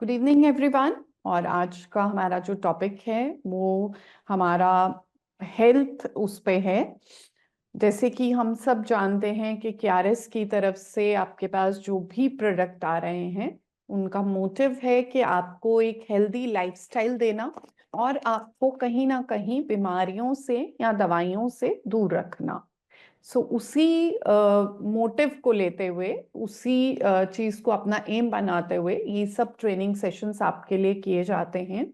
Good evening everyone. और आज का हमारा जो टॉपिक है वो हमारा हेल्थ उस पे है। जैसे कि हम सब जानते हैं कि क्यारिस की तरफ से आपके पास जो भी प्रोडक्ट आ रहे हैं उनका मोटिव है कि आपको एक हेल्दी लाइफस्टाइल देना और आपको कहीं ना कहीं बीमारियों से या दवाइयों से दूर रखना। उसी मोटिव को लेते हुए, उसी चीज को अपना एम बनाते हुए ये सब ट्रेनिंग सेशंस आपके लिए किए जाते हैं।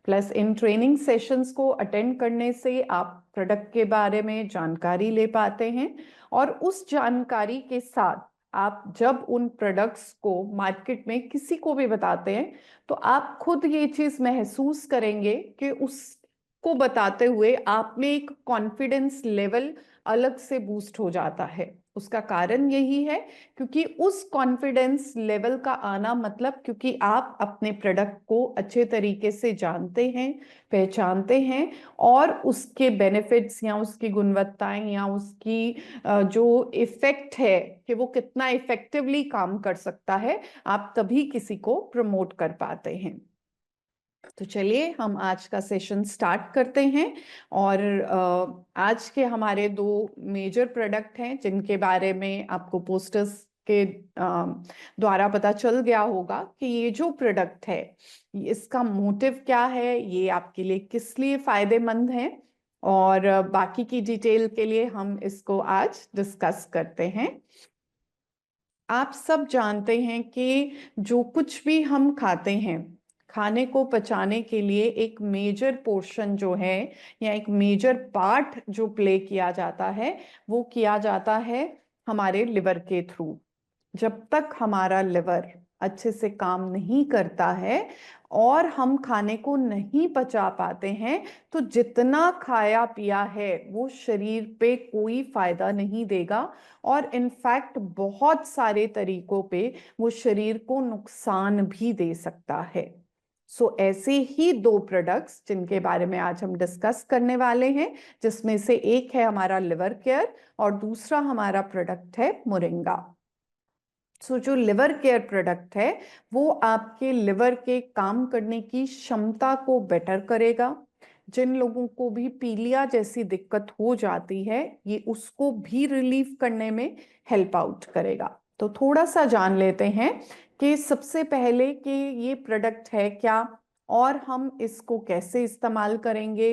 प्लस इन ट्रेनिंग सेशंस को अटेंड करने से आप प्रोडक्ट के बारे में जानकारी ले पाते हैं और उस जानकारी के साथ आप जब उन प्रोडक्ट्स को मार्केट में किसी को भी बताते हैं तो आप खुद ये चीज महसूस करेंगे कि उसको बताते हुए आप में एक कॉन्फिडेंस लेवल अलग से बूस्ट हो जाता है। उसका कारण यही है क्योंकि उस कॉन्फिडेंस लेवल का आना मतलब क्योंकि आप अपने प्रोडक्ट को अच्छे तरीके से जानते हैं, पहचानते हैं और उसके बेनिफिट्स या उसकी गुणवत्ताएं या उसकी जो इफेक्ट है कि वो कितना इफेक्टिवली काम कर सकता है, आप तभी किसी को प्रमोट कर पाते हैं। तो चलिए हम आज का सेशन स्टार्ट करते हैं। और आज के हमारे दो मेजर प्रोडक्ट हैं जिनके बारे में आपको पोस्टर्स के द्वारा पता चल गया होगा कि ये जो प्रोडक्ट है इसका मोटिव क्या है, ये आपके लिए किस लिए फायदेमंद है और बाकी की डिटेल के लिए हम इसको आज डिस्कस करते हैं। आप सब जानते हैं कि जो कुछ भी हम खाते हैं, खाने को पचाने के लिए एक मेजर पोर्शन जो है या एक मेजर पार्ट जो प्ले किया जाता है वो किया जाता है हमारे लिवर के थ्रू। जब तक हमारा लिवर अच्छे से काम नहीं करता है और हम खाने को नहीं पचा पाते हैं तो जितना खाया पिया है वो शरीर पे कोई फायदा नहीं देगा और इनफैक्ट बहुत सारे तरीकों पे वो शरीर को नुकसान भी दे सकता है। ऐसे ही दो प्रोडक्ट्स जिनके बारे में आज हम डिस्कस करने वाले हैं, जिसमें से एक है हमारा लिवर केयर और दूसरा हमारा प्रोडक्ट है मोरिंगा। जो लिवर केयर प्रोडक्ट है वो आपके लिवर के काम करने की क्षमता को बेटर करेगा। जिन लोगों को भी पीलिया जैसी दिक्कत हो जाती है ये उसको भी रिलीव करने में हेल्प आउट करेगा। तो थोड़ा सा जान लेते हैं कि सबसे पहले कि ये प्रोडक्ट है क्या और हम इसको कैसे इस्तेमाल करेंगे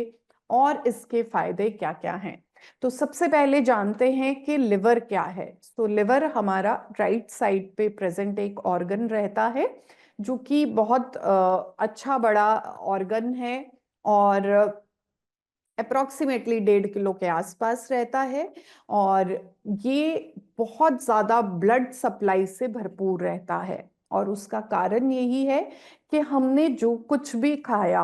और इसके फायदे क्या क्या हैं। तो सबसे पहले जानते हैं कि लिवर क्या है। तो लिवर हमारा राइट साइड पे प्रेजेंट एक ऑर्गन रहता है जो कि बहुत अच्छा बड़ा ऑर्गन है और अप्रोक्सीमेटली 1.5 किलो के आसपास रहता है और ये बहुत ज्यादा ब्लड सप्लाई से भरपूर रहता है। और उसका कारण यही है कि हमने जो कुछ भी खाया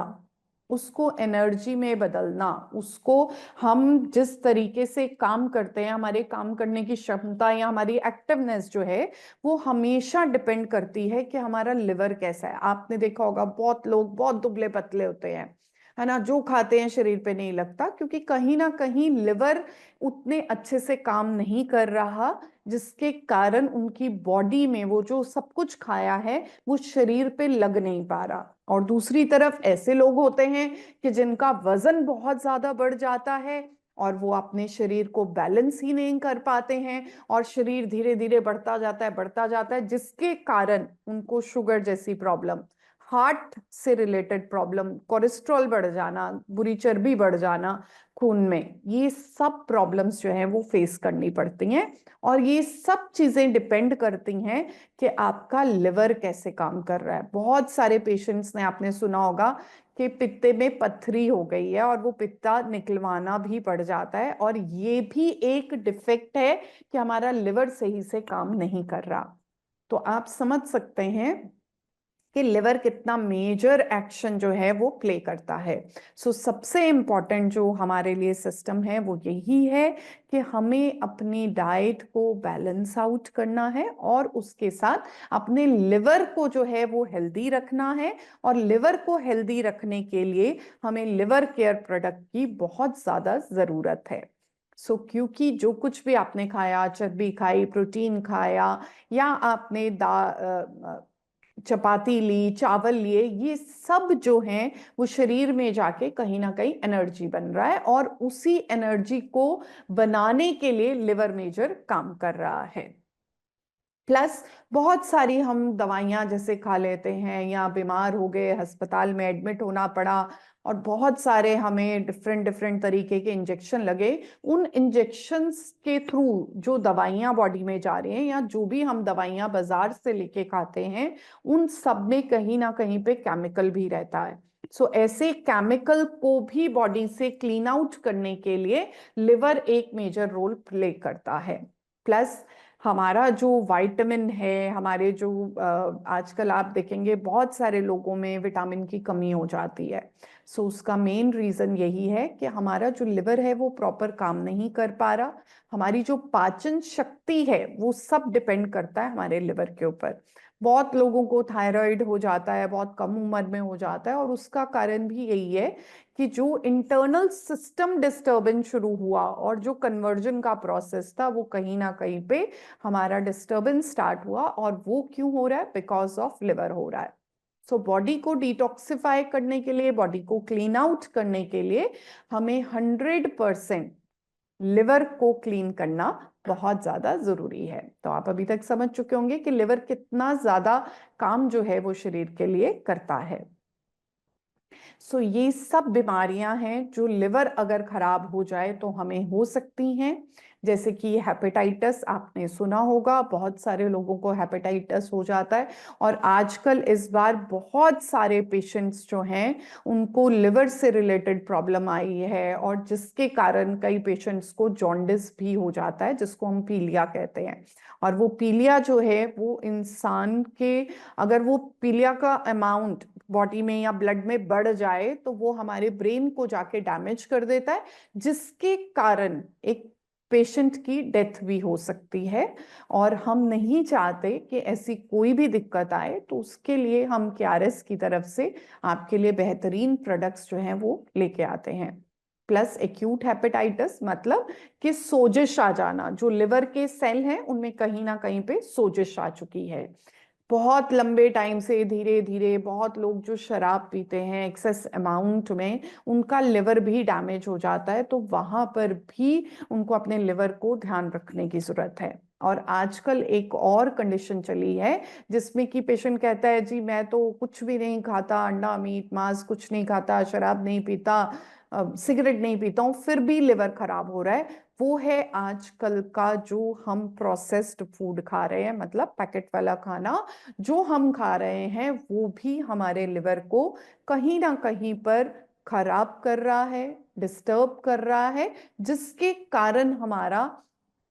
उसको एनर्जी में बदलना, उसको हम जिस तरीके से काम करते हैं, हमारे काम करने की क्षमता या हमारी एक्टिवनेस जो है वो हमेशा डिपेंड करती है कि हमारा लिवर कैसा है। आपने देखा होगा बहुत लोग बहुत दुबले पतले होते हैं, है ना, जो खाते हैं शरीर पे नहीं लगता क्योंकि कहीं ना कहीं लिवर उतने अच्छे से काम नहीं कर रहा, जिसके कारण उनकी बॉडी में वो जो सब कुछ खाया है वो शरीर पे लग नहीं पा रहा। और दूसरी तरफ ऐसे लोग होते हैं कि जिनका वजन बहुत ज्यादा बढ़ जाता है और वो अपने शरीर को बैलेंस ही नहीं कर पाते हैं और शरीर धीरे धीरे बढ़ता जाता है जिसके कारण उनको शुगर जैसी प्रॉब्लम, हार्ट से रिलेटेड प्रॉब्लम, कोलेस्ट्रॉल बढ़ जाना, बुरी चर्बी बढ़ जाना खून में, ये सब प्रॉब्लम्स जो हैं वो फेस करनी पड़ती हैं। और ये सब चीजें डिपेंड करती हैं कि आपका लिवर कैसे काम कर रहा है। बहुत सारे पेशेंट्स ने आपने सुना होगा कि पित्ते में पत्थरी हो गई है और वो पित्ता निकलवाना भी पड़ जाता है और ये भी एक डिफेक्ट है कि हमारा लिवर सही से काम नहीं कर रहा। तो आप समझ सकते हैं कि लिवर कितना मेजर एक्शन जो है वो प्ले करता है। सबसे इंपॉर्टेंट जो हमारे लिए सिस्टम है वो यही है कि हमें अपनी डाइट को बैलेंस आउट करना है और उसके साथ अपने लिवर को जो है वो हेल्दी रखना है। और लिवर को हेल्दी रखने के लिए हमें लिवर केयर प्रोडक्ट की बहुत ज्यादा जरूरत है। क्योंकि जो कुछ भी आपने खाया, चर्बी खाई, प्रोटीन खाया या आपने चपाती ली, चावल लिए, ये सब जो हैं वो शरीर में जाके कहीं ना कहीं एनर्जी बन रहा है, और उसी एनर्जी को बनाने के लिए लिवर मेजर काम कर रहा है। प्लस बहुत सारी हम दवाइयां जैसे खा लेते हैं, या बीमार हो गए, अस्पताल में एडमिट होना पड़ा, और बहुत सारे हमें डिफरेंट डिफरेंट तरीके के इंजेक्शन लगे। उन इंजेक्शंस के थ्रू जो दवाइयां बॉडी में जा रही हैं, या जो भी हम दवाइयां बाजार से लेके खाते हैं, उन सब में कहीं ना कहीं पे केमिकल भी रहता है। सो ऐसे केमिकल को भी बॉडी से क्लीन आउट करने के लिए लिवर एक मेजर रोल प्ले करता है। प्लस हमारा जो विटामिन है, हमारे जो आजकल आप देखेंगे बहुत सारे लोगों में विटामिन की कमी हो जाती है। सो उसका मेन रीजन यही है कि हमारा जो लिवर है वो प्रॉपर काम नहीं कर पा रहा। हमारी जो पाचन शक्ति है वो सब डिपेंड करता है हमारे लिवर के ऊपर। बहुत लोगों को थायराइड हो जाता है, बहुत कम उम्र में हो जाता है, और उसका कारण भी यही है कि जो इंटरनल सिस्टम डिस्टर्बेंस शुरू हुआ, और जो कन्वर्जन का प्रोसेस था, वो कहीं ना कहीं पे हमारा डिस्टर्बेंस स्टार्ट हुआ। और वो क्यों हो रहा है? बिकॉज ऑफ लिवर हो रहा है। सो बॉडी को डिटॉक्सिफाई करने के लिए, बॉडी को क्लीन आउट करने के लिए हमें 100% लिवर को क्लीन करना बहुत ज्यादा जरूरी है। तो आप अभी तक समझ चुके होंगे कि लिवर कितना ज्यादा काम जो है वो शरीर के लिए करता है। सो ये सब बीमारियां हैं जो लिवर अगर खराब हो जाए तो हमें हो सकती हैं। जैसे कि हेपेटाइटिस, आपने सुना होगा, बहुत सारे लोगों को हेपेटाइटिस हो जाता है। और आजकल इस बार बहुत सारे पेशेंट्स जो हैं उनको लिवर से रिलेटेड प्रॉब्लम आई है, और जिसके कारण कई पेशेंट्स को जॉन्डिस भी हो जाता है, जिसको हम पीलिया कहते हैं। और वो पीलिया जो है वो इंसान के, अगर वो पीलिया का अमाउंट बॉडी में या ब्लड में बढ़ जाए तो वो हमारे ब्रेन को जाके डैमेज कर देता है, जिसके कारण एक पेशेंट की डेथ भी हो सकती है। और हम नहीं चाहते कि ऐसी कोई भी दिक्कत आए, तो उसके लिए हम केआरएस की तरफ से आपके लिए बेहतरीन प्रोडक्ट्स जो हैं वो लेके आते हैं। प्लस एक्यूट हेपेटाइटिस मतलब कि सोजिश आ जाना, जो लिवर के सेल हैं उनमें कहीं ना कहीं पे सोजिश आ चुकी है बहुत लंबे टाइम से, धीरे धीरे। बहुत लोग जो शराब पीते हैं एक्सेस अमाउंट में, उनका लिवर भी डैमेज हो जाता है, तो वहां पर भी उनको अपने लिवर को ध्यान रखने की जरूरत है। और आजकल एक और कंडीशन चली है जिसमें कि पेशेंट कहता है जी मैं तो कुछ भी नहीं खाता, अंडा मीट मांस कुछ नहीं खाता, शराब नहीं पीता, सिगरेट नहीं पीता हूँ, फिर भी लिवर खराब हो रहा है। वो है आजकल का जो हम प्रोसेस्ड फूड खा रहे हैं, मतलब पैकेट वाला खाना जो हम खा रहे हैं, वो भी हमारे लिवर को कहीं ना कहीं पर खराब कर रहा है, डिस्टर्ब कर रहा है, जिसके कारण हमारा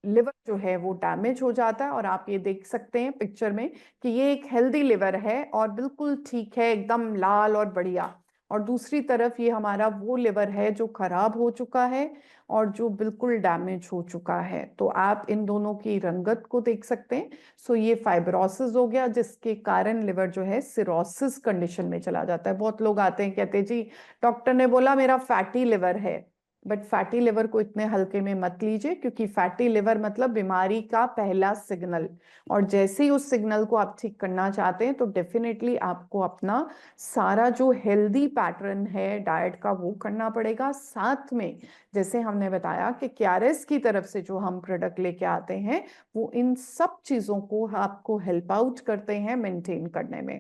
लिवर जो है वो डैमेज हो जाता है। और आप ये देख सकते हैं पिक्चर में कि ये एक हेल्दी लिवर है और बिल्कुल ठीक है, एकदम लाल और बढ़िया। और दूसरी तरफ ये हमारा वो लिवर है जो खराब हो चुका है और जो बिल्कुल डैमेज हो चुका है। तो आप इन दोनों की रंगत को देख सकते हैं। सो ये फाइब्रोसिस हो गया, जिसके कारण लिवर जो है सिरोसिस कंडीशन में चला जाता है। बहुत लोग आते हैं कहते हैं जी डॉक्टर ने बोला मेरा फैटी लिवर है। बट फैटी लिवर को इतने हल्के में मत लीजिए, क्योंकि फैटी लिवर मतलब बीमारी का पहला सिग्नल। और जैसे ही उस सिग्नल को आप ठीक करना चाहते हैं तो डेफिनेटली आपको अपना सारा जो हेल्दी पैटर्न है डाइट का वो करना पड़ेगा। साथ में जैसे हमने बताया कि केआरएस की तरफ से जो हम प्रोडक्ट लेके आते हैं वो इन सब चीजों को आपको हेल्प आउट करते हैं मेंटेन करने में।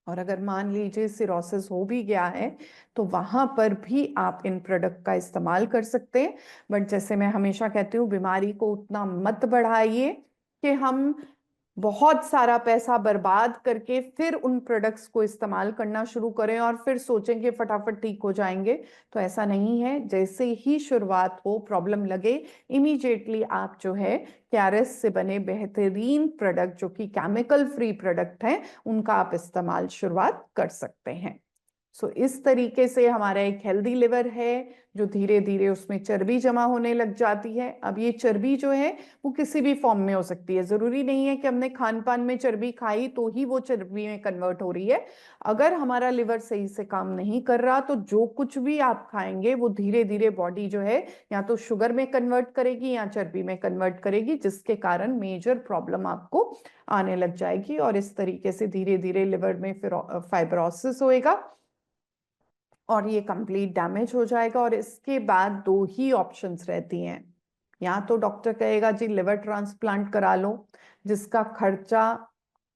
और अगर मान लीजिए सिरोसिस हो भी गया है तो वहां पर भी आप इन प्रोडक्ट का इस्तेमाल कर सकते हैं। बट जैसे मैं हमेशा कहती हूँ, बीमारी को उतना मत बढ़ाइए कि हम बहुत सारा पैसा बर्बाद करके फिर उन प्रोडक्ट्स को इस्तेमाल करना शुरू करें और फिर सोचेंगे फटाफट ठीक हो जाएंगे। तो ऐसा नहीं है, जैसे ही शुरुआत हो, प्रॉब्लम लगे, इमीडिएटली आप जो है केआरएस से बने बेहतरीन प्रोडक्ट जो कि केमिकल फ्री प्रोडक्ट हैं उनका आप इस्तेमाल शुरुआत कर सकते हैं। सो इस तरीके से हमारा एक हेल्दी लिवर है जो धीरे धीरे उसमें चर्बी जमा होने लग जाती है। अब ये चर्बी जो है वो किसी भी फॉर्म में हो सकती है, जरूरी नहीं है कि हमने खान पान में चर्बी खाई तो ही वो चर्बी में कन्वर्ट हो रही है। अगर हमारा लिवर सही से काम नहीं कर रहा तो जो कुछ भी आप खाएंगे वो धीरे धीरे बॉडी जो है या तो शुगर में कन्वर्ट करेगी या चर्बी में कन्वर्ट करेगी, जिसके कारण मेजर प्रॉब्लम आपको आने लग जाएगी। और इस तरीके से धीरे धीरे लिवर में फिर फाइब्रोसिस होएगा और ये कंप्लीट डैमेज हो जाएगा। और इसके बाद दो ही ऑप्शंस रहती हैं, या तो डॉक्टर कहेगा जी लिवर ट्रांसप्लांट करा लो जिसका खर्चा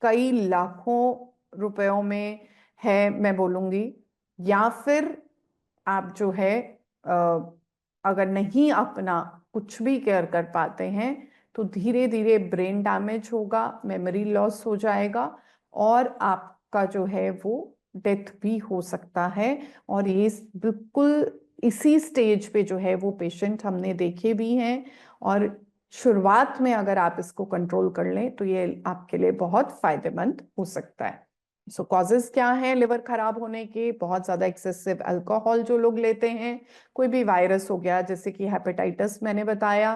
कई लाखों रुपयों में है मैं बोलूंगी, या फिर आप जो है अगर नहीं अपना कुछ भी केयर कर पाते हैं तो धीरे धीरे ब्रेन डैमेज होगा, मेमोरी लॉस हो जाएगा और आपका जो है वो डेथ भी हो सकता है। और ये बिल्कुल इसी स्टेज पे जो है वो पेशेंट हमने देखे भी हैं। और शुरुआत में अगर आप इसको कंट्रोल कर लें तो ये आपके लिए बहुत फायदेमंद हो सकता है। सो कॉजेज क्या है लिवर खराब होने के? बहुत ज्यादा एक्सेसिव अल्कोहल जो लोग लेते हैं, कोई भी वायरस हो गया जैसे कि हेपेटाइटिस मैंने बताया,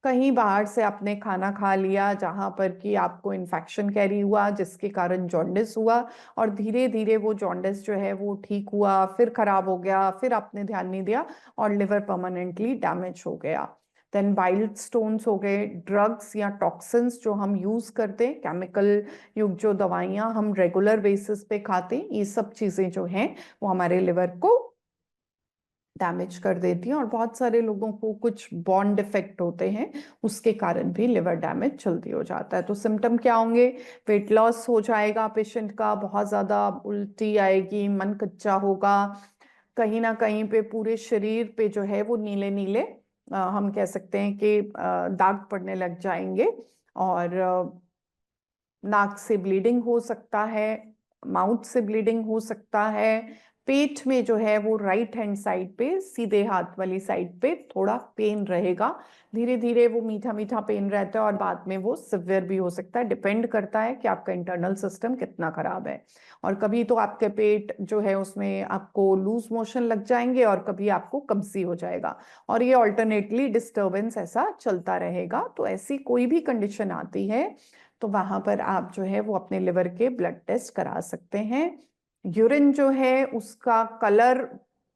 कहीं बाहर से आपने खाना खा लिया जहां पर कि आपको इन्फेक्शन कैरी हुआ जिसके कारण जॉन्डिस हुआ और धीरे धीरे वो जॉन्डिस जो है वो ठीक हुआ फिर खराब हो गया, फिर आपने ध्यान नहीं दिया और लिवर परमानेंटली डैमेज हो गया। देन वाइल्ड स्टोन्स हो गए, ड्रग्स या टॉक्सिन्स जो हम यूज करते हैं, केमिकल युक्त जो दवाइयां हम रेगुलर बेसिस पे खाते हैं, ये सब चीजें जो हैं वो हमारे लिवर को डैमेज कर देती हैं। और बहुत सारे लोगों को कुछ बॉन्ड डिफेक्ट होते हैं उसके कारण भी लिवर डैमेज जल्दी हो जाता है। तो सिम्टम क्या होंगे? वेट लॉस हो जाएगा पेशेंट का, बहुत ज्यादा उल्टी आएगी, मन कच्चा होगा, कहीं ना कहीं पे पूरे शरीर पे जो है वो नीले नीले हम कह सकते हैं कि दाग पड़ने लग जाएंगे। और नाक से ब्लीडिंग हो सकता है, माउथ से ब्लीडिंग हो सकता है, पेट में जो है वो राइट हैंड साइड पे सीधे हाथ वाली साइड पे थोड़ा पेन रहेगा, धीरे धीरे वो मीठा मीठा पेन रहता है और बाद में वो सिवियर भी हो सकता है। डिपेंड करता है कि आपका इंटरनल सिस्टम कितना खराब है। और कभी तो आपके पेट जो है उसमें आपको लूज मोशन लग जाएंगे और कभी आपको कमसी हो जाएगा और ये ऑल्टरनेटली डिस्टर्बेंस ऐसा चलता रहेगा। तो ऐसी कोई भी कंडीशन आती है तो वहां पर आप जो है वो अपने लिवर के ब्लड टेस्ट करा सकते हैं। यूरिन जो है उसका कलर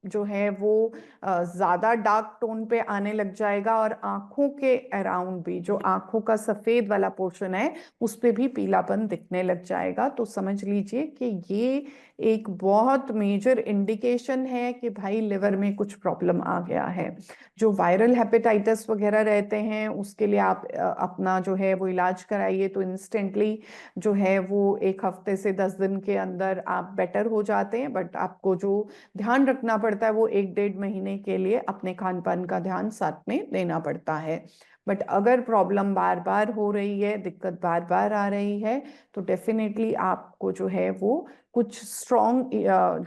जो है वो ज्यादा डार्क टोन पे आने लग जाएगा और आंखों के अराउंड भी जो आंखों का सफेद वाला पोर्शन है उस पे भी पीलापन दिखने लग जाएगा। तो समझ लीजिए कि ये एक बहुत मेजर इंडिकेशन है कि भाई लिवर में कुछ प्रॉब्लम आ गया है। जो वायरल हेपेटाइटिस वगैरह रहते हैं उसके लिए आप अपना जो है वो इलाज कराइए तो इंस्टेंटली जो है वो 1 हफ्ते से 10 दिन के अंदर आप बेटर हो जाते हैं। बट आपको जो ध्यान रखना पड़ता है वो 1 डेढ़ महीने के लिए अपने खान पान का ध्यान साथ में देना पड़ता है। बट अगर प्रॉब्लम बार बार हो रही है, दिक्कत बार बार आ रही है तो डेफिनेटली आपको जो है वो कुछ स्ट्रॉन्ग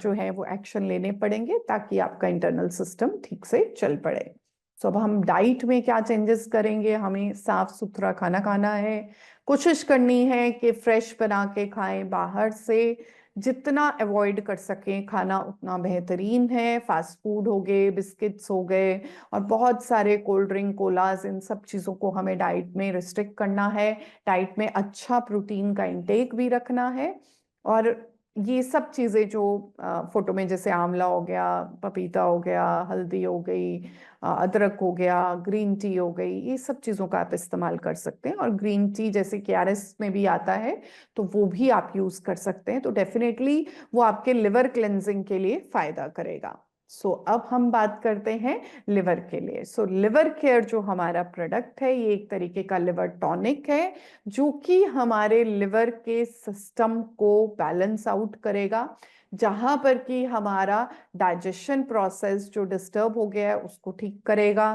जो है वो एक्शन लेने पड़ेंगे ताकि आपका इंटरनल सिस्टम ठीक से चल पड़े। तो अब हम डाइट में क्या चेंजेस करेंगे? हमें साफ सुथरा खाना खाना है, कोशिश करनी है कि फ्रेश बना के खाएं, बाहर से जितना अवॉइड कर सकें खाना उतना बेहतरीन है। फास्ट फूड हो गए, बिस्किट्स हो गए और बहुत सारे कोल्ड ड्रिंक, कोलाज, इन सब चीज़ों को हमें डाइट में रिस्ट्रिक्ट करना है। डाइट में अच्छा प्रोटीन का इंटेक भी रखना है। और ये सब चीज़ें जो फोटो में जैसे आंवला हो गया, पपीता हो गया, हल्दी हो गई, अदरक हो गया, ग्रीन टी हो गई, ये सब चीज़ों का आप इस्तेमाल कर सकते हैं। और ग्रीन टी जैसे केआरएस में भी आता है तो वो भी आप यूज़ कर सकते हैं। तो डेफिनेटली वो आपके लिवर क्लेंजिंग के लिए फायदा करेगा। अब हम बात करते हैं लिवर के लिए। लिवर केयर जो हमारा प्रोडक्ट है ये एक तरीके का लिवर टॉनिक है जो कि हमारे लिवर के सिस्टम को बैलेंस आउट करेगा। जहां पर कि हमारा डाइजेशन प्रोसेस जो डिस्टर्ब हो गया है उसको ठीक करेगा।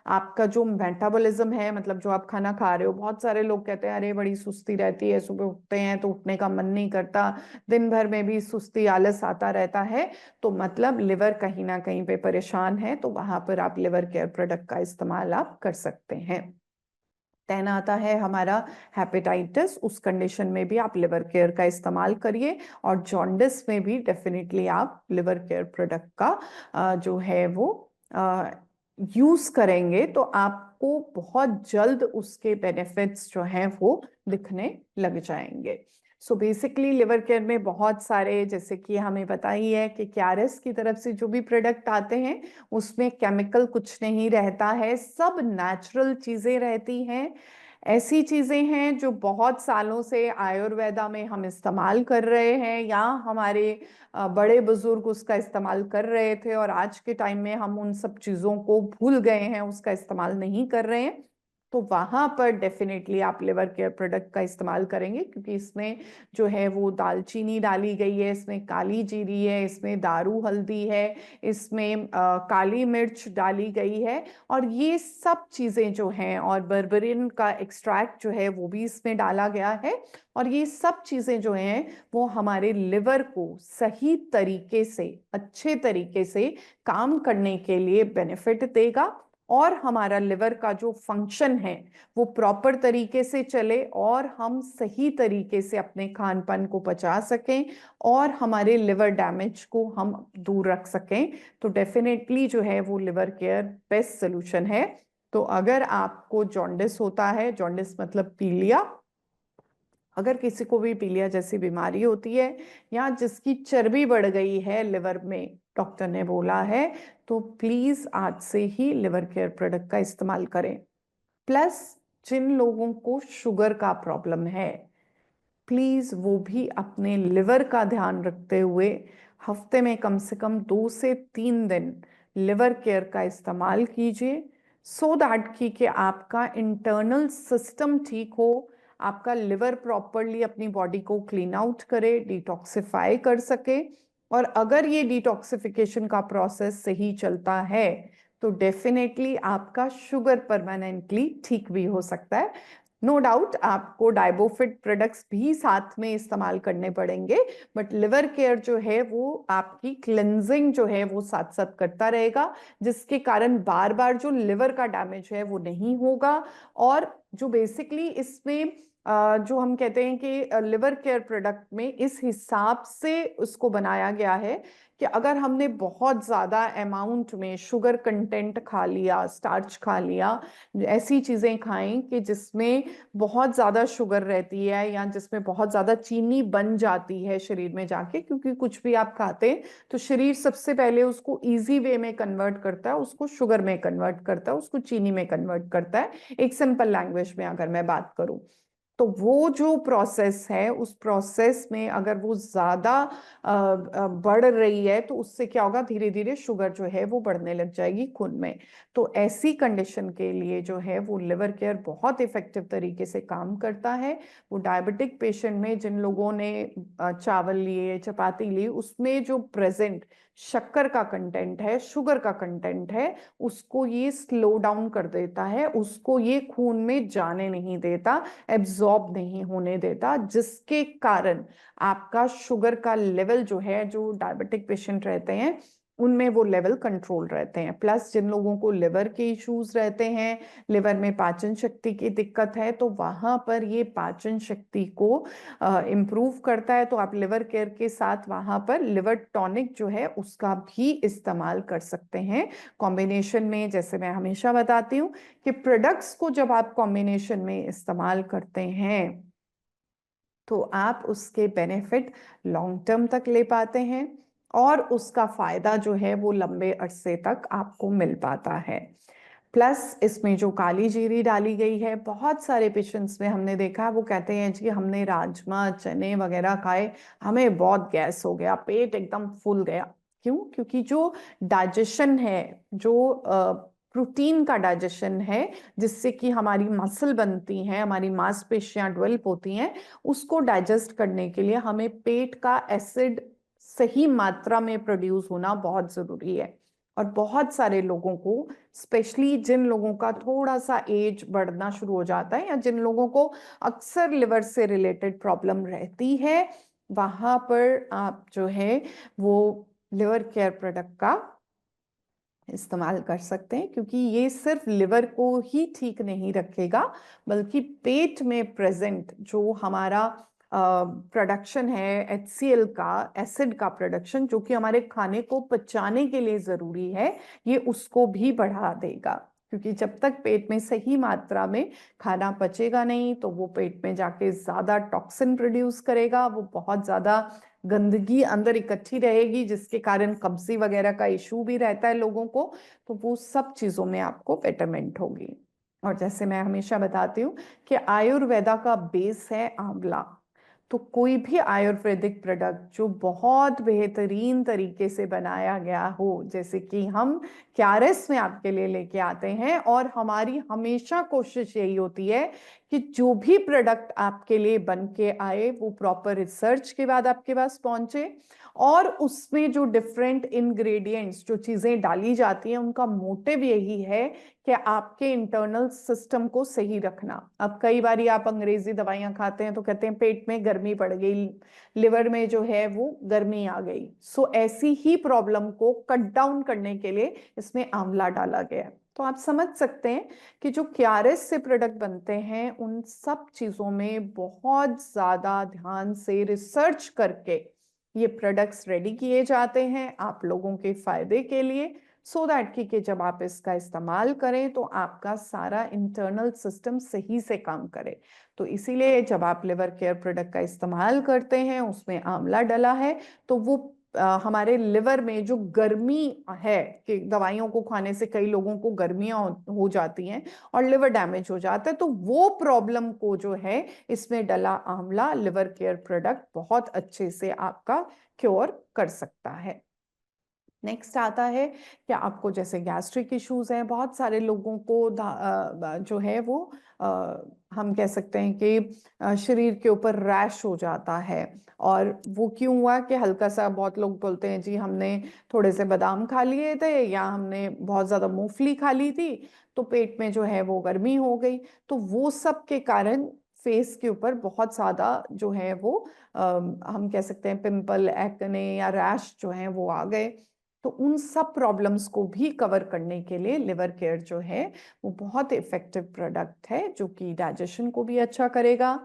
आपका जो मेटाबॉलिज्म है, मतलब जो आप खाना खा रहे हो, बहुत सारे लोग कहते हैं अरे बड़ी सुस्ती रहती है, सुबह उठते हैं तो उठने का मन नहीं करता, दिन भर में भी सुस्ती आलस आता रहता है, तो मतलब लिवर कहीं ना कहीं पे परेशान है। तो वहां पर आप लिवर केयर प्रोडक्ट का इस्तेमाल आप कर सकते हैं। देन आता है हमारा हेपेटाइटिस, उस कंडीशन में भी आप लिवर केयर का इस्तेमाल करिए, और जॉन्डिस में भी डेफिनेटली आप लिवर केयर प्रोडक्ट का जो है वो यूज करेंगे तो आपको बहुत जल्द उसके बेनिफिट्स जो हैं वो दिखने लग जाएंगे। सो बेसिकली लिवर केयर में बहुत सारे, जैसे कि हमें पता ही है कि क्यारेस की तरफ से जो भी प्रोडक्ट आते हैं उसमें केमिकल कुछ नहीं रहता है, सब नेचुरल चीजें रहती हैं। ऐसी चीजें हैं जो बहुत सालों से आयुर्वेदा में हम इस्तेमाल कर रहे हैं, या हमारे बड़े बुजुर्ग उसका इस्तेमाल कर रहे थे, और आज के टाइम में हम उन सब चीजों को भूल गए हैं, उसका इस्तेमाल नहीं कर रहे हैं। तो वहां पर डेफिनेटली आप लिवर केयर प्रोडक्ट का इस्तेमाल करेंगे, क्योंकि इसमें जो है वो दालचीनी डाली गई है, इसमें काली जीरी है, इसमें दारू हल्दी है, इसमें काली मिर्च डाली गई है, और ये सब चीजें जो हैं, और बर्बरिन का एक्सट्रैक्ट जो है वो भी इसमें डाला गया है। और ये सब चीजें जो हैं वो हमारे लिवर को सही तरीके से, अच्छे तरीके से काम करने के लिए बेनिफिट देगा, और हमारा लिवर का जो फंक्शन है वो प्रॉपर तरीके से चले, और हम सही तरीके से अपने खान पान को पचा सकें, और हमारे लिवर डैमेज को हम दूर रख सकें। तो डेफिनेटली जो है वो लिवर केयर बेस्ट सोल्यूशन है। तो अगर आपको जॉन्डिस होता है, जॉन्डिस मतलब पीलिया, अगर किसी को भी पीलिया जैसी बीमारी होती है, या जिसकी चर्बी बढ़ गई है लिवर में, डॉक्टर ने बोला है, तो प्लीज आज से ही लिवर केयर प्रोडक्ट का इस्तेमाल करें। प्लस जिन लोगों को शुगर का प्रॉब्लम है, प्लीज वो भी अपने लिवर का ध्यान रखते हुए हफ्ते में कम से कम 2 से 3 दिन लिवर केयर का इस्तेमाल कीजिए, सो दैट कि आपका इंटरनल सिस्टम ठीक हो, आपका लिवर प्रॉपरली अपनी बॉडी को क्लीन आउट करे, डिटॉक्सिफाई कर सके। और अगर ये डिटॉक्सिफिकेशन का प्रोसेस सही चलता है तो डेफिनेटली आपका शुगर परमानेंटली ठीक भी हो सकता है। नो डाउट आपको डाइबोफिट प्रोडक्ट्स भी साथ में इस्तेमाल करने पड़ेंगे, बट लिवर केयर जो है वो आपकी क्लेंजिंग जो है वो साथ साथ करता रहेगा, जिसके कारण बार बार जो लिवर का डैमेज है वो नहीं होगा। और जो बेसिकली इसमें जो हम कहते हैं कि लिवर केयर प्रोडक्ट में इस हिसाब से उसको बनाया गया है कि अगर हमने बहुत ज्यादा अमाउंट में शुगर कंटेंट खा लिया, स्टार्च खा लिया, ऐसी चीजें खाएं कि जिसमें बहुत ज्यादा शुगर रहती है, या जिसमें बहुत ज्यादा चीनी बन जाती है शरीर में जाके, क्योंकि कुछ भी आप खाते हैं तो शरीर सबसे पहले उसको इजी वे में कन्वर्ट करता है, उसको शुगर में कन्वर्ट करता है, उसको चीनी में कन्वर्ट करता है, एक सिंपल लैंग्वेज में अगर मैं बात करूं। तो वो जो प्रोसेस है, उस प्रोसेस में अगर वो ज्यादा बढ़ रही है तो उससे क्या होगा, धीरे धीरे शुगर जो है वो बढ़ने लग जाएगी खून में। तो ऐसी कंडीशन के लिए जो है वो लिवर केयर बहुत इफेक्टिव तरीके से काम करता है। वो डायबिटिक पेशेंट में जिन लोगों ने चावल लिए, चपाती ली, उसमें जो प्रेजेंट शक्कर का कंटेंट है, शुगर का कंटेंट है, उसको ये स्लो डाउन कर देता है, उसको ये खून में जाने नहीं देता, एब्जॉर्ब नहीं होने देता, जिसके कारण आपका शुगर का लेवल जो है, जो डायबिटिक पेशेंट रहते हैं उनमें वो लेवल कंट्रोल रहते हैं। प्लस जिन लोगों को लिवर के इश्यूज रहते हैं, लिवर में पाचन शक्ति की दिक्कत है, तो वहां पर ये पाचन शक्ति को इम्प्रूव करता है। तो आप लिवर केयर के साथ वहां पर लिवर टॉनिक जो है उसका भी इस्तेमाल कर सकते हैं कॉम्बिनेशन में। जैसे मैं हमेशा बताती हूँ कि प्रोडक्ट्स को जब आप कॉम्बिनेशन में इस्तेमाल करते हैं तो आप उसके बेनिफिट लॉन्ग टर्म तक ले पाते हैं, और उसका फायदा जो है वो लंबे अरसे तक आपको मिल पाता है। प्लस इसमें जो काली जीरी डाली गई है, बहुत सारे पेशेंट्स में हमने देखा, वो कहते हैं जी हमने राजमा चने वगैरह खाए, हमें बहुत गैस हो गया, पेट एकदम फूल गया। क्यों? क्योंकि जो डाइजेशन है, जो प्रोटीन का डाइजेशन है, जिससे कि हमारी मसल बनती हैं, हमारी मांसपेशियां डेवलप होती हैं, उसको डाइजेस्ट करने के लिए हमें पेट का एसिड सही मात्रा में प्रोड्यूस होना बहुत जरूरी है। और बहुत सारे लोगों को, स्पेशली जिन लोगों का थोड़ा सा एज बढ़ना शुरू हो जाता है, या जिन लोगों को अक्सर लिवर से रिलेटेड प्रॉब्लम रहती है, वहां पर आप जो है वो लिवर केयर प्रोडक्ट का इस्तेमाल कर सकते हैं, क्योंकि ये सिर्फ लिवर को ही ठीक नहीं रखेगा, बल्कि पेट में प्रेजेंट जो हमारा प्रोडक्शन है HCl का, एसिड का प्रोडक्शन, जो कि हमारे खाने को पचाने के लिए जरूरी है, ये उसको भी बढ़ा देगा। क्योंकि जब तक पेट में सही मात्रा में खाना पचेगा नहीं, तो वो पेट में जाके ज्यादा टॉक्सिन प्रोड्यूस करेगा, वो बहुत ज्यादा गंदगी अंदर इकट्ठी रहेगी, जिसके कारण कब्जी वगैरह का इशू भी रहता है लोगों को। तो वो सब चीजों में आपको बेटरमेंट होगी। और जैसे मैं हमेशा बताती हूँ कि आयुर्वेदा का बेस है आंवला। तो कोई भी आयुर्वेदिक प्रोडक्ट जो बहुत बेहतरीन तरीके से बनाया गया हो, जैसे कि हम क्यारेस में आपके लिए लेके आते हैं, और हमारी हमेशा कोशिश यही होती है कि जो भी प्रोडक्ट आपके लिए बन के आए वो प्रॉपर रिसर्च के बाद आपके पास पहुंचे, और उसमें जो डिफरेंट इंग्रेडिएंट्स, जो चीजें डाली जाती हैं, उनका मोटिव यही है कि आपके इंटरनल सिस्टम को सही रखना। अब कई बार आप अंग्रेजी दवाइयां खाते हैं तो कहते हैं पेट में गर्मी पड़ गई, लिवर में जो है वो गर्मी आ गई। सो ऐसी ही प्रॉब्लम को कट डाउन करने के लिए इसमें आंवला डाला गया है। तो आप समझ सकते हैं कि जो क्यारेस से प्रोडक्ट बनते हैं, उन सब चीजों में बहुत ज्यादा ध्यान से रिसर्च करके ये प्रोडक्ट्स रेडी किए जाते हैं आप लोगों के फायदे के लिए, सो दैट कि जब आप इसका इस्तेमाल करें तो आपका सारा इंटरनल सिस्टम सही से काम करे। तो इसीलिए जब आप लिवर केयर प्रोडक्ट का इस्तेमाल करते हैं, उसमें आंवला डला है, तो वो हमारे लिवर में जो गर्मी है, कि दवाइयों को खाने से कई लोगों को गर्मियां हो जाती हैं और लिवर डैमेज हो जाता है, तो वो प्रॉब्लम को जो है इसमें डला आंवला लिवर केयर प्रोडक्ट बहुत अच्छे से आपका क्योर कर सकता है। नेक्स्ट आता है कि आपको जैसे गैस्ट्रिक इश्यूज हैं, बहुत सारे लोगों को जो है वो हम कह सकते हैं कि शरीर के ऊपर रैश हो जाता है। और वो क्यों हुआ कि हल्का सा, बहुत लोग बोलते हैं जी हमने थोड़े से बादाम खा लिए थे, या हमने बहुत ज्यादा मूंगफली खा ली थी, तो पेट में जो है वो गर्मी हो गई। तो वो सब के कारण फेस के ऊपर बहुत ज्यादा जो है वो हम कह सकते हैं पिंपल, एक्ने या रैश जो है वो आ गए। तो उन सब प्रॉब्लम्स को भी कवर करने के लिए लिवर केयर जो है वो बहुत इफेक्टिव प्रोडक्ट है, जो कि डाइजेशन को भी अच्छा करेगा,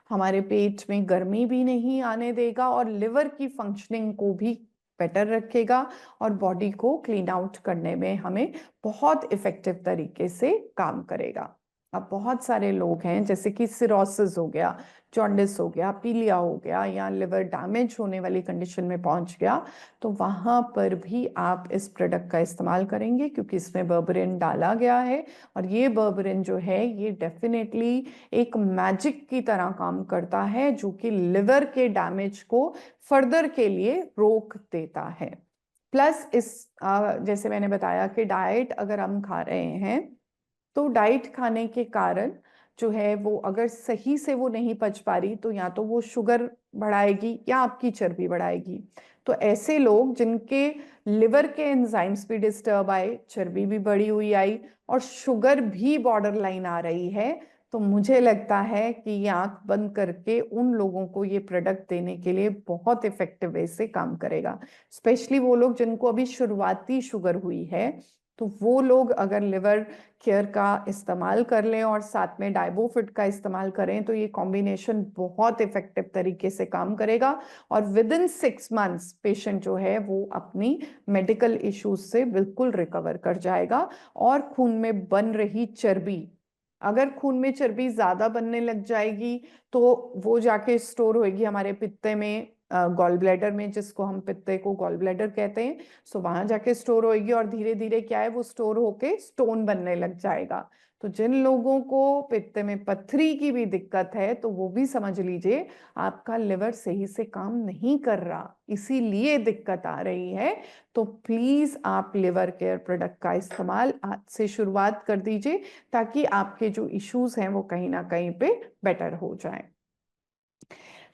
हमारे पेट में गर्मी भी नहीं आने देगा, और लिवर की फंक्शनिंग को भी बेटर रखेगा, और बॉडी को क्लीन आउट करने में हमें बहुत इफेक्टिव तरीके से काम करेगा। अब बहुत सारे लोग हैं जैसे कि सिरोसिस हो गया, जॉन्डिस हो गया, पीलिया हो गया, या लिवर डैमेज होने वाली कंडीशन में पहुंच गया, तो वहां पर भी आप इस प्रोडक्ट का इस्तेमाल करेंगे, क्योंकि इसमें बर्बरिन डाला गया है। और ये बर्बरिन जो है ये डेफिनेटली एक मैजिक की तरह काम करता है, जो कि लिवर के डैमेज को फर्दर के लिए रोक देता है। प्लस इस जैसे मैंने बताया कि डाइट अगर हम खा रहे हैं, तो डाइट खाने के कारण जो है वो अगर सही से वो नहीं पच पा रही, तो या तो वो शुगर बढ़ाएगी या आपकी चर्बी बढ़ाएगी। तो ऐसे लोग जिनके लिवर के एंजाइम्स भी डिस्टर्ब आए, चर्बी भी बढ़ी हुई आई, और शुगर भी बॉर्डर लाइन आ रही है, तो मुझे लगता है कि ये आंख बंद करके उन लोगों को ये प्रोडक्ट देने के लिए बहुत इफेक्टिव वे से काम करेगा। स्पेशली वो लोग जिनको अभी शुरुआती शुगर हुई है, तो वो लोग अगर लिवर केयर का इस्तेमाल कर लें और साथ में डाइबोफिट का इस्तेमाल करें, तो ये कॉम्बिनेशन बहुत इफेक्टिव तरीके से काम करेगा, और विद इन 6 मंथ्स पेशेंट जो है वो अपनी मेडिकल इश्यूज से बिल्कुल रिकवर कर जाएगा। और खून में बन रही चर्बी, अगर खून में चर्बी ज्यादा बनने लग जाएगी, तो वो जाके स्टोर होगी हमारे पित्ते में, गॉल ब्लैडर में, जिसको हम पित्ते को गॉल ब्लैडर कहते हैं। सो वहां जाके स्टोर होगी, और धीरे धीरे क्या है वो स्टोर होके स्टोन बनने लग जाएगा। तो जिन लोगों को पित्त में पत्थरी की भी दिक्कत है, तो वो भी समझ लीजिए आपका लिवर सही से काम नहीं कर रहा, इसीलिए दिक्कत आ रही है। तो प्लीज आप लिवर केयर प्रोडक्ट का इस्तेमाल आज से शुरुआत कर दीजिए, ताकि आपके जो इश्यूज हैं वो कहीं ना कहीं पे बेटर हो जाएं।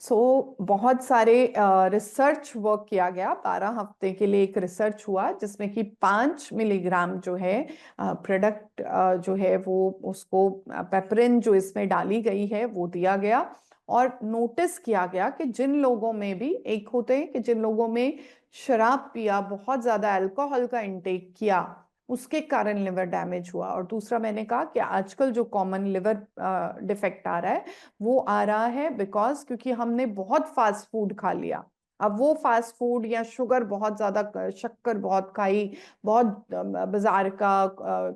बहुत सारे रिसर्च वर्क किया गया, 12 हफ्ते के लिए एक रिसर्च हुआ, जिसमें कि 5 मिलीग्राम जो है प्रोडक्ट जो है वो उसको पेपरिन जो इसमें डाली गई है वो दिया गया। और नोटिस किया गया कि जिन लोगों में भी, एक होते हैं कि जिन लोगों में शराब पिया, बहुत ज्यादा अल्कोहल का इंटेक किया, उसके कारण लिवर डैमेज हुआ। और दूसरा मैंने कहा कि आजकल जो कॉमन लिवर डिफेक्ट आ रहा है वो आ रहा है बिकॉज क्योंकि हमने बहुत फास्ट फूड खा लिया। अब वो फास्ट फूड या शुगर बहुत ज्यादा, शक्कर बहुत खाई, बहुत बाजार का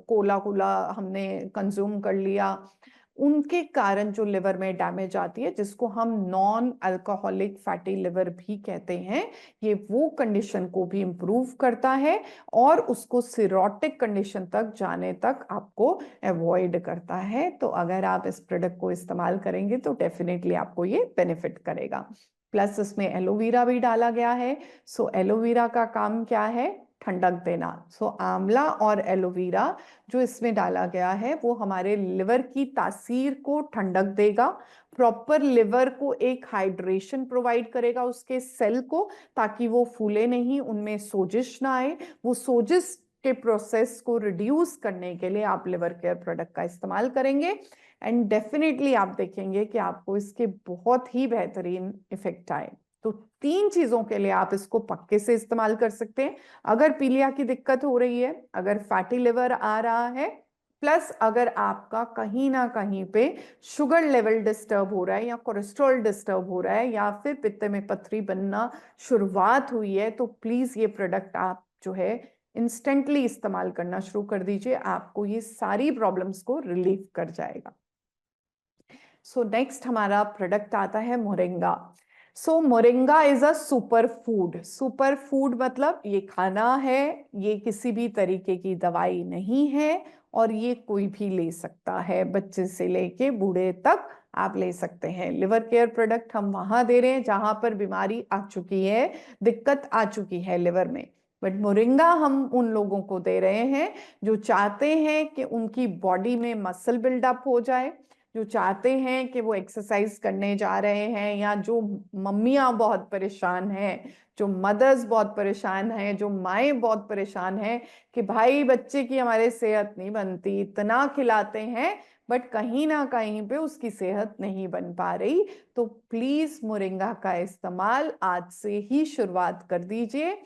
कोला कोला हमने कंज्यूम कर लिया, उनके कारण जो लिवर में डैमेज आती है जिसको हम नॉन अल्कोहलिक फैटी लिवर भी कहते हैं, ये वो कंडीशन को भी इम्प्रूव करता है और उसको सिरोटिक कंडीशन तक जाने तक आपको अवॉइड करता है। तो अगर आप इस प्रोडक्ट को इस्तेमाल करेंगे तो डेफिनेटली आपको ये बेनिफिट करेगा। प्लस इसमें एलोवेरा भी डाला गया है। सो एलोवेरा का काम क्या है? ठंडक देना। सो आंवला और एलोवेरा जो इसमें डाला गया है वो हमारे लिवर की तासीर को ठंडक देगा, प्रॉपर लिवर को एक हाइड्रेशन प्रोवाइड करेगा उसके सेल को, ताकि वो फूले नहीं, उनमें सोजिश ना आए। वो सोजिश के प्रोसेस को रिड्यूस करने के लिए आप लिवर केयर प्रोडक्ट का इस्तेमाल करेंगे एंड डेफिनेटली आप देखेंगे कि आपको इसके बहुत ही बेहतरीन इफेक्ट आए। तो 3 चीजों के लिए आप इसको पक्के से इस्तेमाल कर सकते हैं। अगर पीलिया की दिक्कत हो रही है, अगर फैटी लिवर आ रहा है, प्लस अगर आपका कहीं ना कहीं पे शुगर लेवल डिस्टर्ब हो रहा है या कोलेस्ट्रॉल डिस्टर्ब हो रहा है या फिर पित्त में पथरी बनना शुरुआत हुई है, तो प्लीज ये प्रोडक्ट आप जो है इंस्टेंटली इस्तेमाल करना शुरू कर दीजिए। आपको ये सारी प्रॉब्लम्स को रिलीव कर जाएगा। सो नेक्स्ट हमारा प्रोडक्ट आता है moringa. So moringa is a super food. Super food मतलब ये खाना है, ये किसी भी तरीके की दवाई नहीं है और ये कोई भी ले सकता है, बच्चे से लेके बूढ़े तक आप ले सकते हैं। लिवर केयर प्रोडक्ट हम वहां दे रहे हैं जहां पर बीमारी आ चुकी है, दिक्कत आ चुकी है लिवर में। बट मोरिंगा हम उन लोगों को दे रहे हैं जो चाहते हैं कि उनकी बॉडी में मसल बिल्डअप हो जाए, जो चाहते हैं कि वो एक्सरसाइज करने जा रहे हैं, या जो मम्मियां बहुत परेशान हैं, जो मदर्स बहुत परेशान हैं, जो माएँ बहुत परेशान हैं कि भाई बच्चे की हमारे सेहत नहीं बनती, इतना खिलाते हैं बट कहीं ना कहीं पे उसकी सेहत नहीं बन पा रही। तो प्लीज मोरिंगा का इस्तेमाल आज से ही शुरुआत कर दीजिए।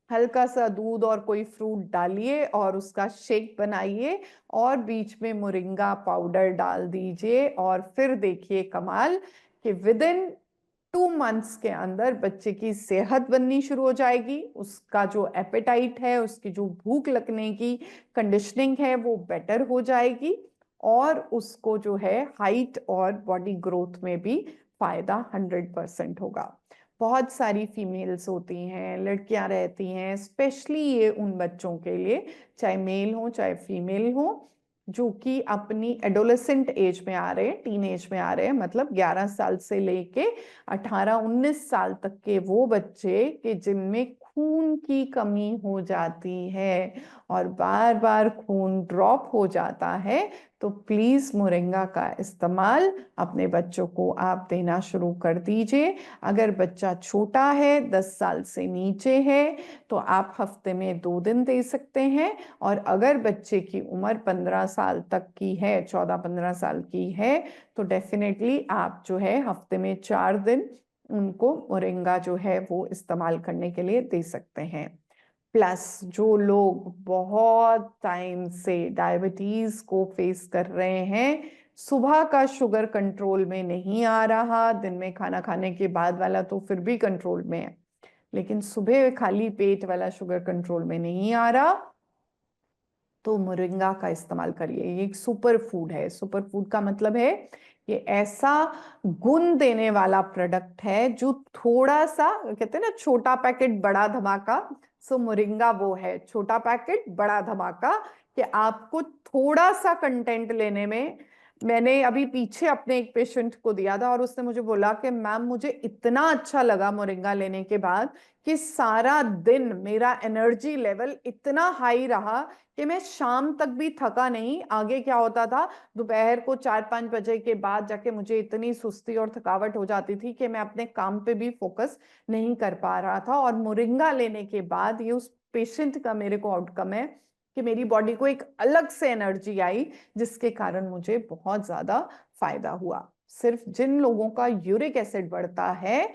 हल्का सा दूध और कोई फ्रूट डालिए और उसका शेक बनाइए और बीच में मोरिंगा पाउडर डाल दीजिए और फिर देखिए कमाल कि विद इन 2 मंथ्स के अंदर बच्चे की सेहत बननी शुरू हो जाएगी, उसका जो एपेटाइट है, उसकी जो भूख लगने की कंडीशनिंग है वो बेटर हो जाएगी और उसको जो है हाइट और बॉडी ग्रोथ में भी फायदा 100% होगा। बहुत सारी फीमेल्स होती हैं, लड़कियां रहती हैं, स्पेशली ये उन बच्चों के लिए, चाहे मेल हो चाहे फीमेल हो, जो कि अपनी एडोलेसेंट एज में आ रहे हैं, टीन एज में आ रहे हैं, मतलब 11 साल से लेके 18-19 साल तक के वो बच्चे कि जिनमें खून की कमी हो जाती है और बार बार खून ड्रॉप हो जाता है। तो प्लीज मोरिंगा का इस्तेमाल अपने बच्चों को आप देना शुरू कर दीजिए। अगर बच्चा छोटा है, 10 साल से नीचे है, तो आप हफ्ते में 2 दिन दे सकते हैं। और अगर बच्चे की उम्र 15 साल तक की है, 14-15 साल की है, तो डेफिनेटली आप जो है हफ्ते में 4 दिन उनको मोरिंगा जो है वो इस्तेमाल करने के लिए दे सकते हैं। प्लस जो लोग बहुत टाइम से डायबिटीज को फेस कर रहे हैं, सुबह का शुगर कंट्रोल में नहीं आ रहा, दिन में खाना खाने के बाद वाला तो फिर भी कंट्रोल में है, लेकिन सुबह खाली पेट वाला शुगर कंट्रोल में नहीं आ रहा, तो मोरिंगा का इस्तेमाल करिए। ये एक सुपर फूड है। सुपर फूड का मतलब है ये ऐसा गुण देने वाला प्रोडक्ट है जो थोड़ा सा, कहते हैं ना छोटा पैकेट बड़ा धमाका, सो मोरिंगा वो है छोटा पैकेट बड़ा धमाका, कि आपको थोड़ा सा कंटेंट लेने में। मैंने अभी पीछे अपने एक पेशेंट को दिया था और उसने मुझे बोला कि मैम मुझे इतना अच्छा लगा मोरिंगा लेने के बाद कि सारा दिन मेरा एनर्जी लेवल इतना हाई रहा कि मैं शाम तक भी थका नहीं। आगे क्या होता था, दोपहर को 4-5 बजे के बाद जाके मुझे इतनी सुस्ती और थकावट हो जाती थी कि मैं अपने काम पे भी फोकस नहीं कर पा रहा था। और मोरिंगा लेने के बाद ये उस पेशेंट का मेरे को आउटकम है कि मेरी बॉडी को एक अलग से एनर्जी आई, जिसके कारण मुझे बहुत ज्यादा फायदा हुआ। सिर्फ जिन लोगों का यूरिक एसिड बढ़ता है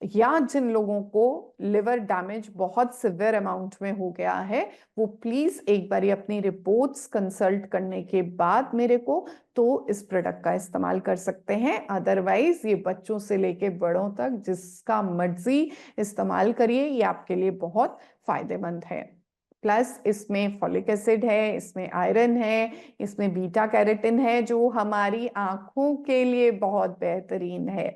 या जिन लोगों को लिवर डैमेज बहुत सिवियर अमाउंट में हो गया है, वो प्लीज एक बारी अपनी रिपोर्ट्स कंसल्ट करने के बाद मेरे को तो इस प्रोडक्ट का इस्तेमाल कर सकते हैं। अदरवाइज ये बच्चों से लेके बड़ों तक जिसका मर्जी इस्तेमाल करिए, ये आपके लिए बहुत फायदेमंद है। प्लस इसमें फॉलिक एसिड है, इसमें आयरन है, इसमें बीटा कैरोटीन है जो हमारी आंखों के लिए बहुत बेहतरीन है।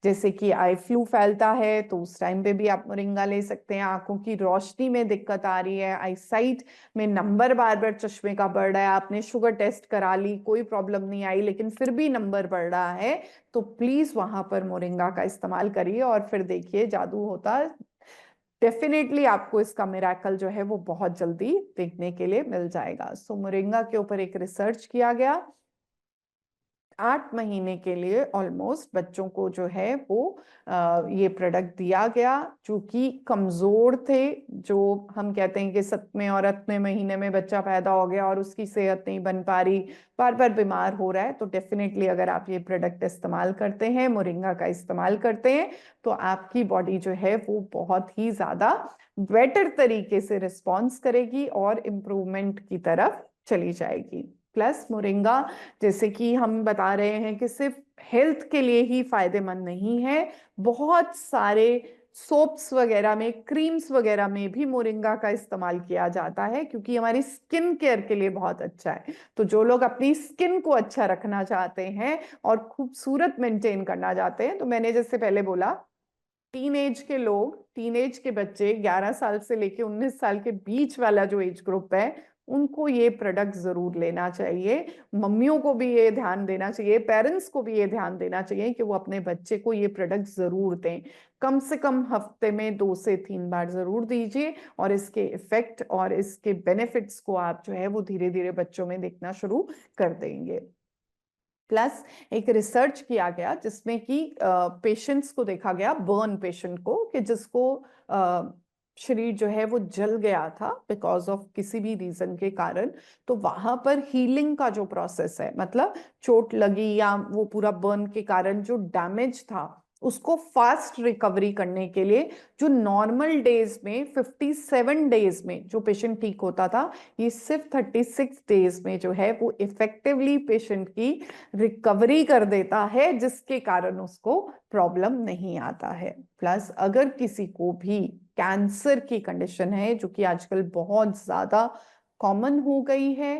जैसे कि आई फ्लू फैलता है तो उस टाइम पे भी आप मोरिंगा ले सकते हैं। आंखों की रोशनी में दिक्कत आ रही है, आई साइट में नंबर बार बार चश्मे का बढ़ रहा है, आपने शुगर टेस्ट करा ली, कोई प्रॉब्लम नहीं आई, लेकिन फिर भी नंबर बढ़ रहा है, तो प्लीज वहां पर मोरिंगा का इस्तेमाल करिए और फिर देखिए जादू होता। डेफिनेटली आपको इसका मिराकल जो है वो बहुत जल्दी देखने के लिए मिल जाएगा। सो मोरिंगा के ऊपर एक रिसर्च किया गया, 8 महीने के लिए ऑलमोस्ट बच्चों को जो है वो ये प्रोडक्ट दिया गया जो कि कमजोर थे। जो हम कहते हैं कि 7वें और 8वें महीने में बच्चा पैदा हो गया और उसकी सेहत नहीं बन पा रही, बार बार बीमार हो रहा है, तो डेफिनेटली अगर आप ये प्रोडक्ट इस्तेमाल करते हैं, मोरिंगा का इस्तेमाल करते हैं, तो आपकी बॉडी जो है वो बहुत ही ज्यादा बेटर तरीके से रिस्पॉन्स करेगी और इम्प्रूवमेंट की तरफ चली जाएगी। प्लस मोरिंगा, जैसे कि हम बता रहे हैं कि सिर्फ हेल्थ के लिए ही फायदेमंद नहीं है, बहुत सारे सोप्स वगैरह में, क्रीम्स वगैरह में भी मोरिंगा का इस्तेमाल किया जाता है क्योंकि हमारी स्किन केयर के लिए बहुत अच्छा है। तो जो लोग अपनी स्किन को अच्छा रखना चाहते हैं और खूबसूरत मेंटेन करना चाहते हैं, तो मैंने जैसे पहले बोला, टीनेज के लोग, टीनेज के बच्चे 11 साल से लेके 19 साल के बीच वाला जो एज ग्रुप है, उनको ये प्रोडक्ट जरूर लेना चाहिए। मम्मियों को भी ये ध्यान देना चाहिए, पेरेंट्स को भी ये ध्यान देना चाहिए कि वो अपने बच्चे को ये प्रोडक्ट जरूर दें। कम से कम हफ्ते में 2 से 3 बार जरूर दीजिए और इसके इफेक्ट और इसके बेनिफिट्स को आप जो है वो धीरे धीरे बच्चों में देखना शुरू कर देंगे। प्लस एक रिसर्च किया गया जिसमें कि पेशेंट्स को देखा गया, बर्न पेशेंट को, कि जिसको शरीर जो है वो जल गया था बिकॉज ऑफ किसी भी रीजन के कारण, तो वहां पर हीलिंग का जो प्रोसेस है, मतलब चोट लगी या वो पूरा बर्न के कारण जो डैमेज था उसको फास्ट रिकवरी करने के लिए, जो नॉर्मल डेज में 57 डेज में जो पेशेंट ठीक होता था, ये सिर्फ 36 डेज में जो है वो इफेक्टिवली पेशेंट की रिकवरी कर देता है, जिसके कारण उसको प्रॉब्लम नहीं आता है। प्लस अगर किसी को भी कैंसर की कंडीशन है जो कि आजकल बहुत ज्यादा कॉमन हो गई है,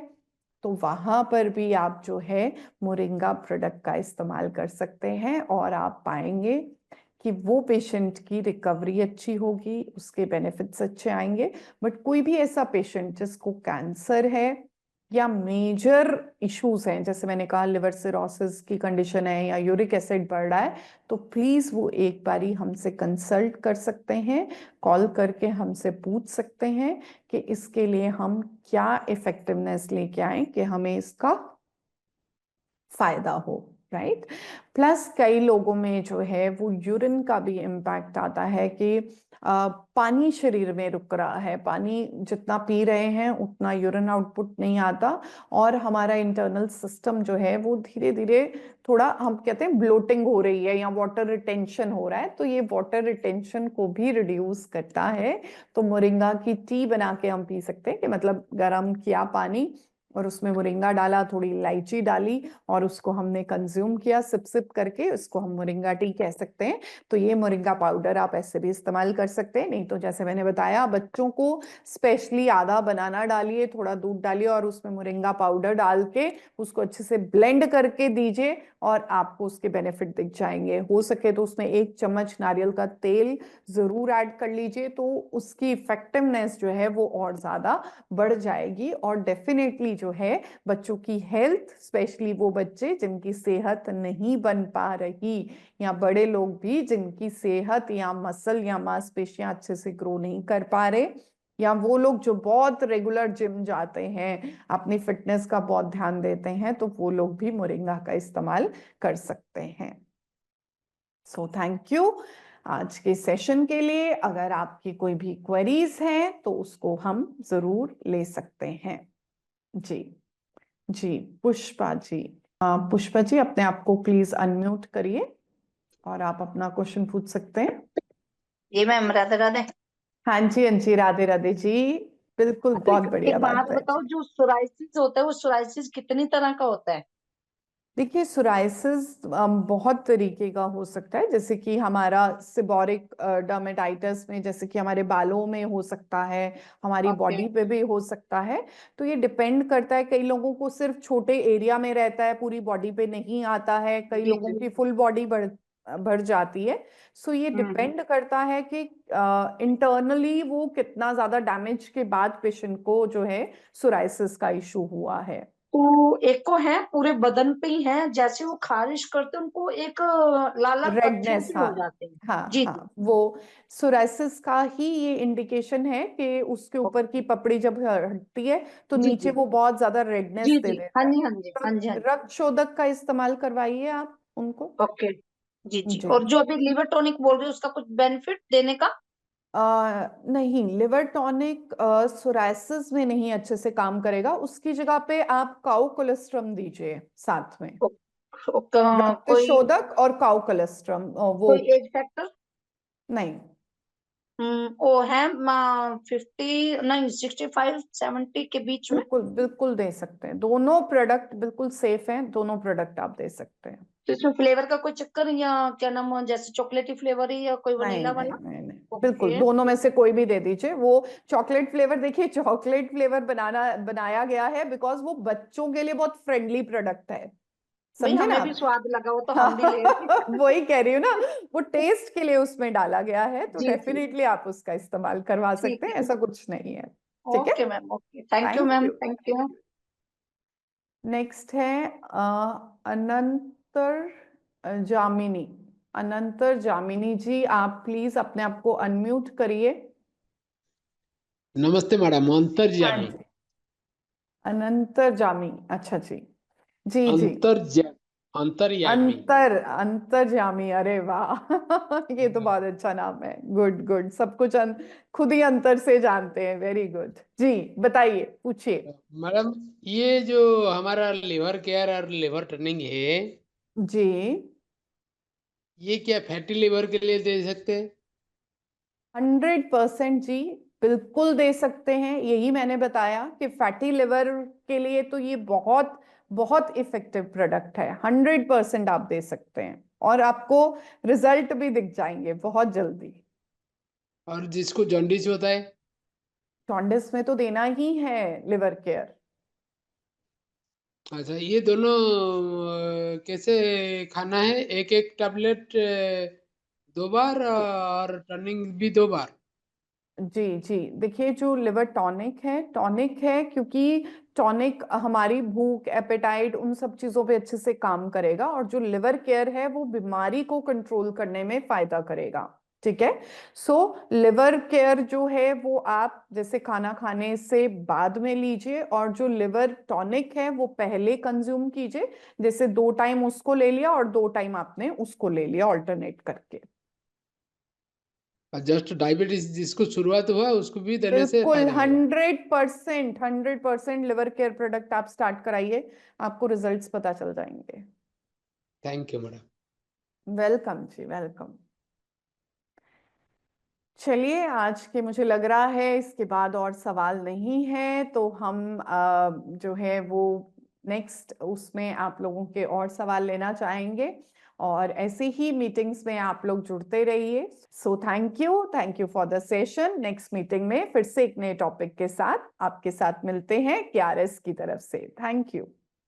तो वहां पर भी आप जो है मोरिंगा प्रोडक्ट का इस्तेमाल कर सकते हैं और आप पाएंगे कि वो पेशेंट की रिकवरी अच्छी होगी, उसके बेनिफिट्स अच्छे आएंगे। बट कोई भी ऐसा पेशेंट जिसको कैंसर है या मेजर इश्यूज हैं, जैसे मैंने कहा लिवर सिरोसिस की कंडीशन है या यूरिक एसिड बढ़ रहा है, तो प्लीज वो एक बारी हमसे कंसल्ट कर सकते हैं, कॉल करके हमसे पूछ सकते हैं कि इसके लिए हम क्या इफेक्टिवनेस लेके आए कि हमें इसका फायदा हो, राइट। प्लस कई लोगों में जो है वो यूरिन का भी इम्पैक्ट आता है कि पानी शरीर में रुक रहा है, पानी जितना पी रहे हैं उतना यूरिन आउटपुट नहीं आता और हमारा इंटरनल सिस्टम जो है वो धीरे धीरे थोड़ा, हम कहते हैं ब्लोटिंग हो रही है या वाटर रिटेंशन हो रहा है, तो ये वाटर रिटेंशन को भी रिड्यूस करता है। तो मोरिंगा की टी बना के हम पी सकते हैं कि मतलब गर्म किया पानी और उसमें मोरिंगा डाला, थोड़ी इलायची डाली और उसको हमने कंज्यूम किया सिप सिप करके, उसको हम मोरिंगा टी कह सकते हैं। तो ये मोरिंगा पाउडर आप ऐसे भी इस्तेमाल कर सकते हैं, नहीं तो जैसे मैंने बताया बच्चों को स्पेशली आधा बनाना डालिए, थोड़ा दूध डालिए और उसमें मोरिंगा पाउडर डाल के उसको अच्छे से ब्लेंड करके दीजिए और आपको उसके बेनिफिट दिख जाएंगे। हो सके तो उसमें 1 चम्मच नारियल का तेल जरूर ऐड कर लीजिए, तो उसकी इफेक्टिवनेस जो है वो और ज्यादा बढ़ जाएगी और डेफिनेटली जो है बच्चों की हेल्थ, स्पेशली वो बच्चे जिनकी सेहत नहीं बन पा रही या बड़े लोग भी जिनकी सेहत या मसल या मांसपेशियां अच्छे से ग्रो नहीं कर पा रहे, या वो लोग जो बहुत रेगुलर जिम जाते हैं, अपनी फिटनेस का बहुत ध्यान देते हैं, तो वो लोग भी मोरिंगा का इस्तेमाल कर सकते हैं। सो थैंक यू आज के सेशन के लिए। अगर आपकी कोई भी क्वेरीज हैं तो उसको हम जरूर ले सकते हैं। जी जी, पुष्पा जी, पुष्पा जी अपने आप को प्लीज अनम्यूट करिए और आप अपना क्वेश्चन पूछ सकते हैं। ये मैम राधे राधे। हाँ जी राधे राधे जी। बिल्कुल, तो बहुत बढ़िया एक बात बात है बताओ, जी। जो सोराइसिस होता है वो सोराइसिस कितनी तरह का होता है? देखिए, सोराइसिस बहुत तरीके का हो सकता है। जैसे कि हमारा सिबोरिक डर्मेटाइटिस में, जैसे कि हमारे बालों में हो सकता है, हमारी ओके। बॉडी पे भी हो सकता है। तो ये डिपेंड करता है, कई लोगों को सिर्फ छोटे एरिया में रहता है, पूरी बॉडी पे नहीं आता है, कई जी लोगों जी। की फुल बॉडी बढ़ जाती है। सो ये हम्म। डिपेंड करता है कि इंटरनली वो कितना ज्यादा डैमेज के बाद पेशेंट को जो है सोराइसिस का इशू हुआ है। तो एक को है पूरे बदन पे ही है, जैसे वो खारिश करते हैं उनको एक लाल लाल पट्टियों रेडनेस, से हाँ। हो जाते हैं। हाँ जी जी। हाँ, वो सोराइसिस का ही ये इंडिकेशन है कि उसके ऊपर की पपड़ी जब हटती है तो जी नीचे जी। वो बहुत ज्यादा जी रेडनेस दे जी, हाँ देता है। जी हाँ जी हाँ जी हाँ जी। रक्त शोधक का इस्तेमाल करवाइए आप उनको। ओके। जी जी, जी। और जो अभी लिवर टॉनिक बोल रहे हो उसका कुछ बेनिफिट देने का? नहीं, लिवर टॉनिक सोराइसिस में नहीं अच्छे से काम करेगा। उसकी जगह पे आप काउ कोलेस्ट्रम दीजिए साथ में। ओ, रक्त कोई शोधक और काउ कोलेस्ट्रम वो। कोई एज फैक्टर? नहीं, वो है 50, नहीं 65-70 के बीच में। बिल्कुल बिल्कुल दे सकते हैं। दोनों प्रोडक्ट बिल्कुल सेफ हैं, दोनों प्रोडक्ट आप दे सकते हैं। तो इसमें फ्लेवर का कोई चक्कर, या क्या नाम, जैसे चॉकलेटी फ्लेवर है या कोई नहीं वनीला नहीं वाला? नहीं नहीं, बिल्कुल ओके। दोनों में से कोई भी दे दीजिए। वो चॉकलेट फ्लेवर, देखिए चॉकलेट फ्लेवर बनाया गया है बिकॉज वो बच्चों के लिए बहुत फ्रेंडली प्रोडक्ट है। भाई समझे ना हमें भी आप? स्वाद लगा हो तो हम भी ले लें। वही कह रही हूँ ना, वो टेस्ट के लिए उसमें डाला गया है, तो जी जी। डेफिनेटली आप उसका इस्तेमाल करवा ठीक सकते हैं, है। ऐसा कुछ नहीं है। ठीक है। Okay ma'am, okay, thank you thank ma'am, you. Thank you. Next है अनंतर जामिनी। अनंतर जामिनी जी, आप प्लीज अपने आप को अनम्यूट करिए। नमस्ते मैडम, हाँ अंतर्जामी। जी, अनंतर जामी, अच्छा जी। जी जी। अंतर्जा अंतर्यामी। अंतर्जामी, अरे वाह! ये तो बहुत अच्छा नाम है। गुड गुड, सब कुछ खुद ही अंतर से जानते हैं। वेरी गुड जी। बताइए, पूछिए। मैडम, ये जो हमारा लिवर केयर और लिवर टर्निंग है, जी, ये क्या फैटी लिवर के लिए दे सकते हैं? 100% जी, बिल्कुल दे सकते हैं। यही मैंने बताया कि फैटी लिवर के लिए तो ये बहुत बहुत इफेक्टिव प्रोडक्ट है। 100% आप दे सकते हैं, और आपको रिजल्ट भी दिख जाएंगे बहुत जल्दी। और जिसको जॉन्डिस होता है? जॉन्डिस में तो देना ही है लिवर केयर। अच्छा, ये दोनों कैसे खाना है? एक एक टैबलेट 2 बार, और टर्निंग भी 2 बार? जी जी, देखिए जो लिवर टॉनिक है क्योंकि टॉनिक हमारी भूख, एपेटाइट, उन सब चीजों पे अच्छे से काम करेगा, और जो लिवर केयर है वो बीमारी को कंट्रोल करने में फायदा करेगा। ठीक है। सो लिवर केयर जो है वो आप जैसे खाना खाने से बाद में लीजिए, और जो लिवर टॉनिक है वो पहले कंज्यूम कीजिए। जैसे 2 टाइम उसको ले लिया और 2 टाइम आपने उसको ले लिया, ऑल्टरनेट करके। और जस्ट डायबिटीज जिसको शुरुआत हुआ उसको भी देने से बिल्कुल, फायदा होगा? 100% लिवर केयर प्रोडक्ट आप स्टार्ट कराइए, आपको रिजल्ट्स पता चल जाएंगे। Thank you madam. Welcome ji, welcome. चलिए, आज के मुझे लग रहा है इसके बाद और सवाल नहीं है, तो हम जो है वो नेक्स्ट उसमें आप लोगों के और सवाल लेना चाहेंगे, और ऐसे ही मीटिंग्स में आप लोग जुड़ते रहिए। So thank you for the session. Next meeting में फिर से एक नए टॉपिक के साथ आपके साथ मिलते हैं केआरएस की तरफ से। Thank you.